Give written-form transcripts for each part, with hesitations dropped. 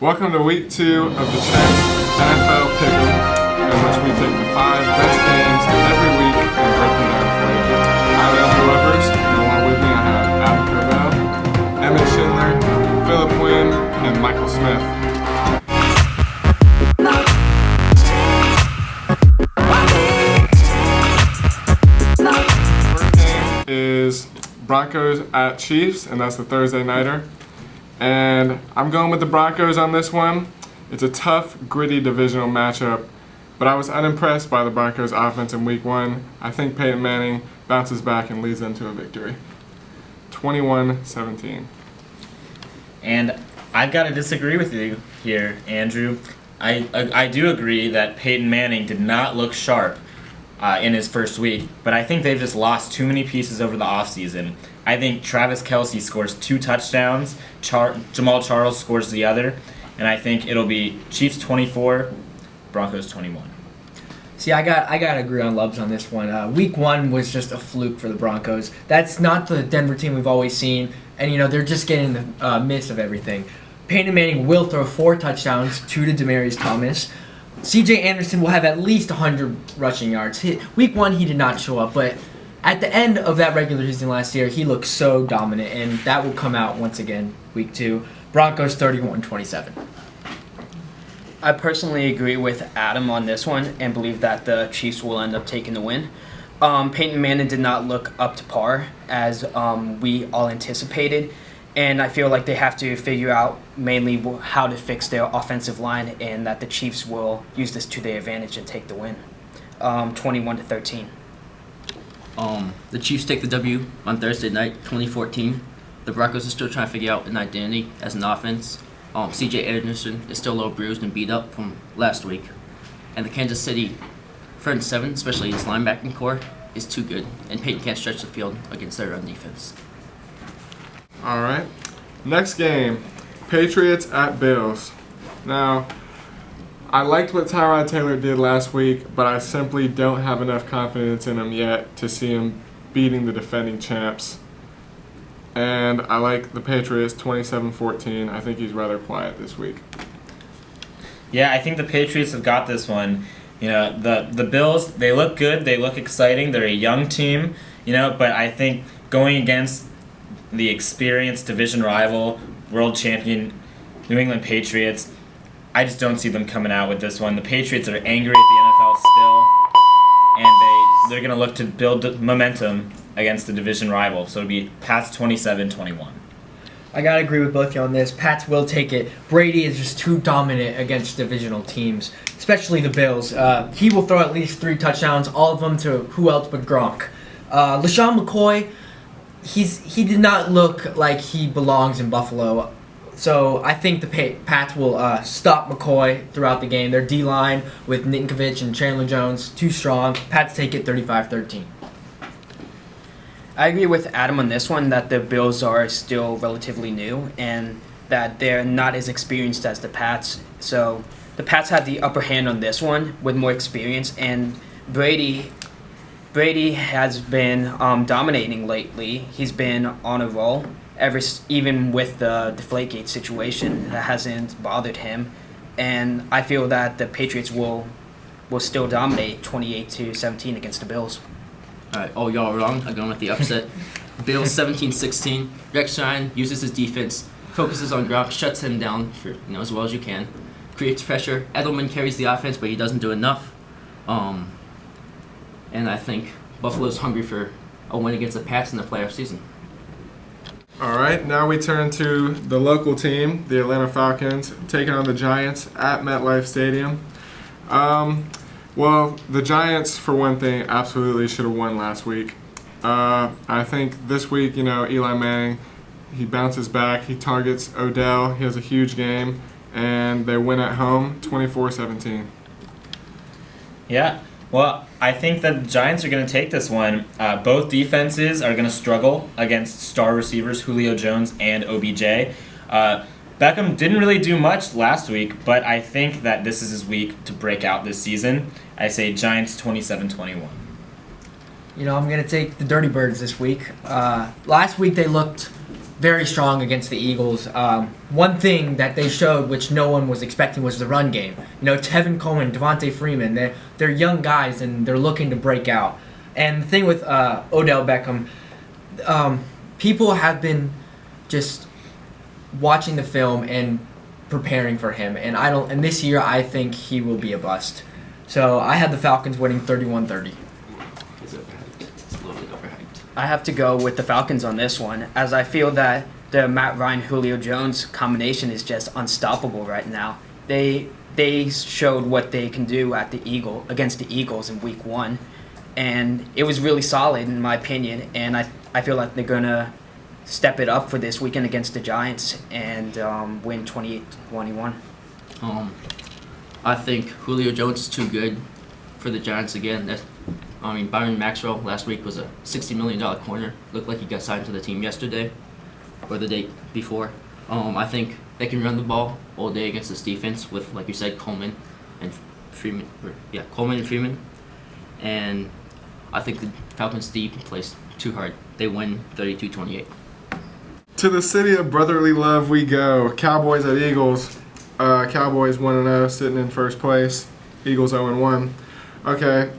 Welcome to week 2 of the Chant NFL Pick'em, in which we take the 5 best games every week and break them down for you. I'm Andrew Webbers, and along with me I have Adam Covell, Emmett Schindler, Philip Wynn, and Michael Smith. First game is Broncos at Chiefs, and that's the Thursday nighter. And I'm going with the Broncos on this one. It's a tough, gritty divisional matchup, but I was unimpressed by the Broncos' offense in week 1. I think Peyton Manning bounces back and leads them to a victory. 21-17. And I've got to disagree with you here, Andrew. I do agree that Peyton Manning did not look sharp in his first week, but I think they've just lost too many pieces over the offseason. I think Travis Kelce scores 2 touchdowns, Jamal Charles scores the other, and I think it'll be Chiefs 24, Broncos 21. See, I got to agree on Lubs on this one. Week 1 was just a fluke for the Broncos. That's not the Denver team we've always seen, and they're just getting the midst of everything. Peyton Manning will throw 4 touchdowns, 2 to Demaryius Thomas. C.J. Anderson will have at least 100 rushing yards. Week 1 he did not show up, but at the end of that regular season last year, he looked so dominant, and that will come out once again week 2. Broncos 31-27. I personally agree with Adam on this one and believe that the Chiefs will end up taking the win. Peyton Manning did not look up to par as we all anticipated, and I feel like they have to figure out mainly how to fix their offensive line, and that the Chiefs will use this to their advantage and take the win. 21-13. The Chiefs take the W on Thursday night, 2014. The Broncos are still trying to figure out an identity as an offense. C.J. Anderson is still a little bruised and beat up from last week. And the Kansas City 3rd and 7, especially its linebacking core, is too good. And Peyton can't stretch the field against their run defense. All right. Next game, Patriots at Bills. Now, I liked what Tyrod Taylor did last week, but I simply don't have enough confidence in him yet to see him beating the defending champs. And I like the Patriots 27-14. I think he's rather quiet this week. Yeah, I think the Patriots have got this one. The Bills, they look good, they look exciting, they're a young team, but I think going against the experienced division rival, world champion New England Patriots, I just don't see them coming out with this one. The Patriots are angry at the NFL still, and they're going to look to build momentum against the division rival. So it'll be Pats 27-21. I got to agree with both of you on this. Pats will take it. Brady is just too dominant against divisional teams, especially the Bills. He will throw at least 3 touchdowns, all of them to who else but Gronk. LaShawn McCoy, he did not look like he belongs in Buffalo. So I think the Pats will stop McCoy throughout the game. Their D-line with Ninkovich and Chandler Jones, too strong. Pats take it 35-13. I agree with Adam on this one that the Bills are still relatively new and that they're not as experienced as the Pats. So the Pats have the upper hand on this one with more experience, and Brady has been dominating lately. He's been on a roll. Even with the Deflategate situation, that hasn't bothered him, and I feel that the Patriots will still dominate 28-17 against the Bills. All right, y'all are wrong. I'm going with the upset. Bills 17-16. Rex Ryan uses his defense, focuses on Gronk, shuts him down for as well as you can, creates pressure. Edelman carries the offense, but he doesn't do enough. And I think Buffalo's hungry for a win against the Pats in the playoff season. All right, now we turn to the local team, the Atlanta Falcons, taking on the Giants at MetLife Stadium. Well, the Giants, for one thing, absolutely should have won last week. I think this week, Eli Manning, he bounces back, he targets Odell, he has a huge game, and they win at home 24-17. Yeah. Well, I think that the Giants are going to take this one. Both defenses are going to struggle against star receivers Julio Jones and OBJ. Beckham didn't really do much last week, but I think that this is his week to break out this season. I say Giants 27-21. I'm going to take the Dirty Birds this week. Last week they looked very strong against the Eagles. One thing that they showed, which no one was expecting, was the run game. Tevin Coleman, Devontae Freeman, they're young guys and they're looking to break out. And the thing with Odell Beckham, people have been just watching the film and preparing for him. And this year I think he will be a bust. So I had the Falcons winning 31-30. It's overhyped. It's a little bit overhyped. I have to go with the Falcons on this one, as I feel that the Matt Ryan Julio Jones combination is just unstoppable right now. They showed what they can do against the Eagles in Week 1, and it was really solid in my opinion. And I feel like they're gonna step it up for this weekend against the Giants and win 28-21. I think Julio Jones is too good for the Giants again. Byron Maxwell last week was a $60 million corner. Looked like he got signed to the team yesterday or the day before. I think they can run the ball all day against this defense with, like you said, Coleman and Freeman. And I think the Falcons D plays too hard. They win 32-28. To the city of brotherly love we go. Cowboys at Eagles. Cowboys 1-0, sitting in first place. Eagles 0-1. Okay,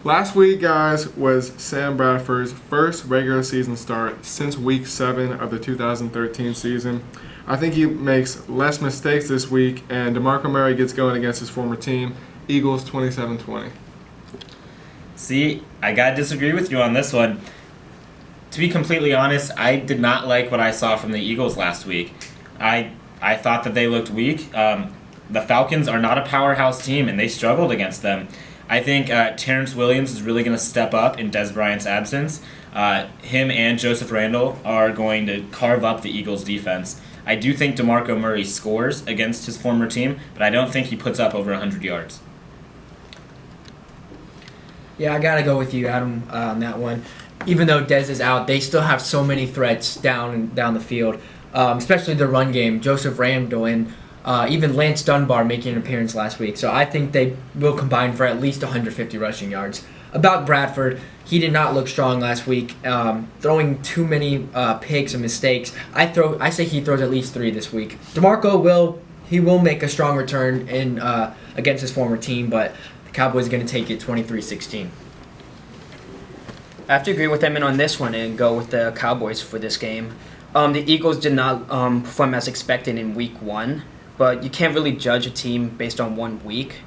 last week, guys, was Sam Bradford's first regular season start since Week 7 of the 2013 season. I think he makes less mistakes this week, and DeMarco Murray gets going against his former team. Eagles 27-20. See, I gotta disagree with you on this one. To be completely honest, I did not like what I saw from the Eagles last week. I thought that they looked weak. The Falcons are not a powerhouse team, and they struggled against them. I think Terrence Williams is really going to step up in Des Bryant's absence. Him and Joseph Randle are going to carve up the Eagles' defense. I do think DeMarco Murray scores against his former team, but I don't think he puts up over 100 yards. Yeah, I gotta go with you, Adam, on that one. Even though Dez is out, they still have so many threats down the field, especially the run game. Joseph Randle and even Lance Dunbar making an appearance last week. So I think they will combine for at least 150 rushing yards. About Bradford, he did not look strong last week, throwing too many picks and mistakes. I say he throws at least 3 this week. DeMarco will make a strong return against his former team, but the Cowboys are going to take it 23-16. I have to agree with Emin on this one and go with the Cowboys for this game. The Eagles did not perform as expected in Week 1, but you can't really judge a team based on 1 week.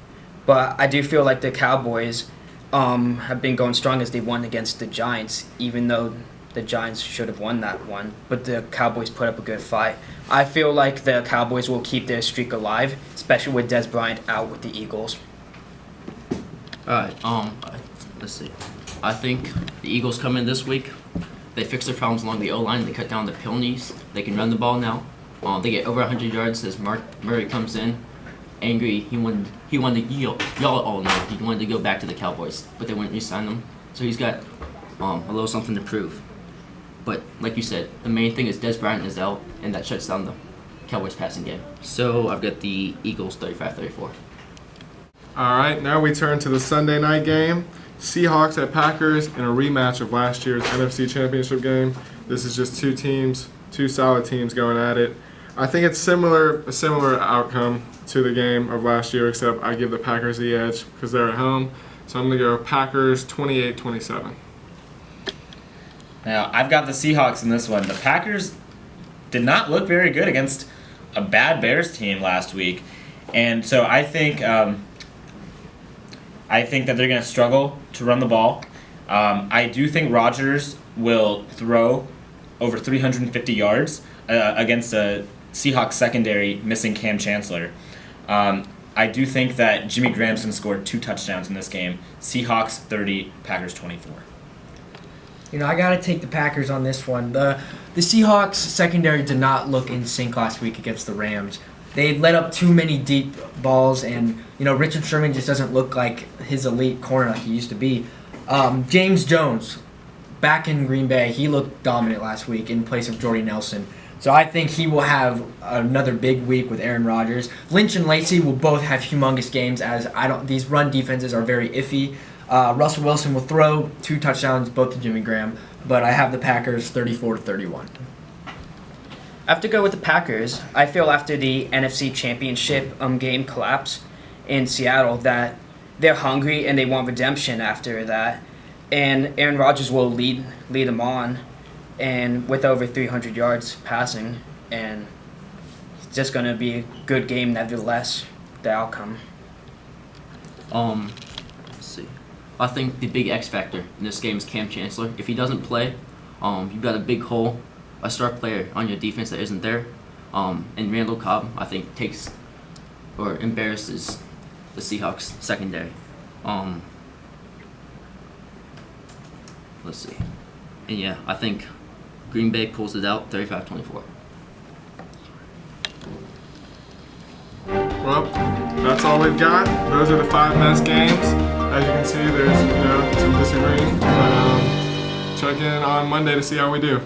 But I do feel like the Cowboys have been going strong as they won against the Giants, even though the Giants should have won that one. But the Cowboys put up a good fight. I feel like the Cowboys will keep their streak alive, especially with Des Bryant out with the Eagles. Alright, let's see. I think the Eagles come in this week. They fix their problems along the O-line. They cut down the penalties. They can run the ball now. They get over 100 yards as Mark Murray comes in. Angry, he wanted y'all all know he wanted to go back to the Cowboys, but they wouldn't re-sign him. So he's got a little something to prove. But like you said, the main thing is Des Bryant is out, and that shuts down the Cowboys passing game. So I've got the Eagles 35-34. All right, now we turn to the Sunday night game. Seahawks at Packers in a rematch of last year's NFC Championship game. This is just two solid teams going at it. I think it's a similar outcome to the game of last year, except I give the Packers the edge because they're at home. So I'm going to go Packers 28-27. Now, I've got the Seahawks in this one. The Packers did not look very good against a bad Bears team last week. And so I think that they're going to struggle to run the ball. I do think Rodgers will throw over 350 yards against a Seahawks secondary missing Cam Chancellor. I do think that Jimmy Graham's scored 2 touchdowns in this game. Seahawks 30, Packers 24. I got to take the Packers on this one. The Seahawks secondary did not look in sync last week against the Rams. They let up too many deep balls, and Richard Sherman just doesn't look like his elite corner like he used to be. James Jones, back in Green Bay, he looked dominant last week in place of Jordy Nelson. So I think he will have another big week with Aaron Rodgers. Lynch and Lacey will both have humongous games, as these run defenses are very iffy. Russell Wilson will throw 2 touchdowns, both to Jimmy Graham, but I have the Packers 34-31. I have to go with the Packers. I feel after the NFC Championship game collapse in Seattle that they're hungry and they want redemption after that. And Aaron Rodgers will lead them on, and with over 300 yards passing, and it's just gonna be a good game nevertheless. The outcome. Let's see. I think the big X factor in this game is Cam Chancellor. If he doesn't play, you've got a big hole, a star player on your defense that isn't there. And Randall Cobb, I think, takes or embarrasses the Seahawks secondary. Let's see. And yeah, I think Green Bay pulls it out 35-24. Well, that's all we've got. Those are the 5 best games. As you can see, there's some disagreeing. But check in on Monday to see how we do.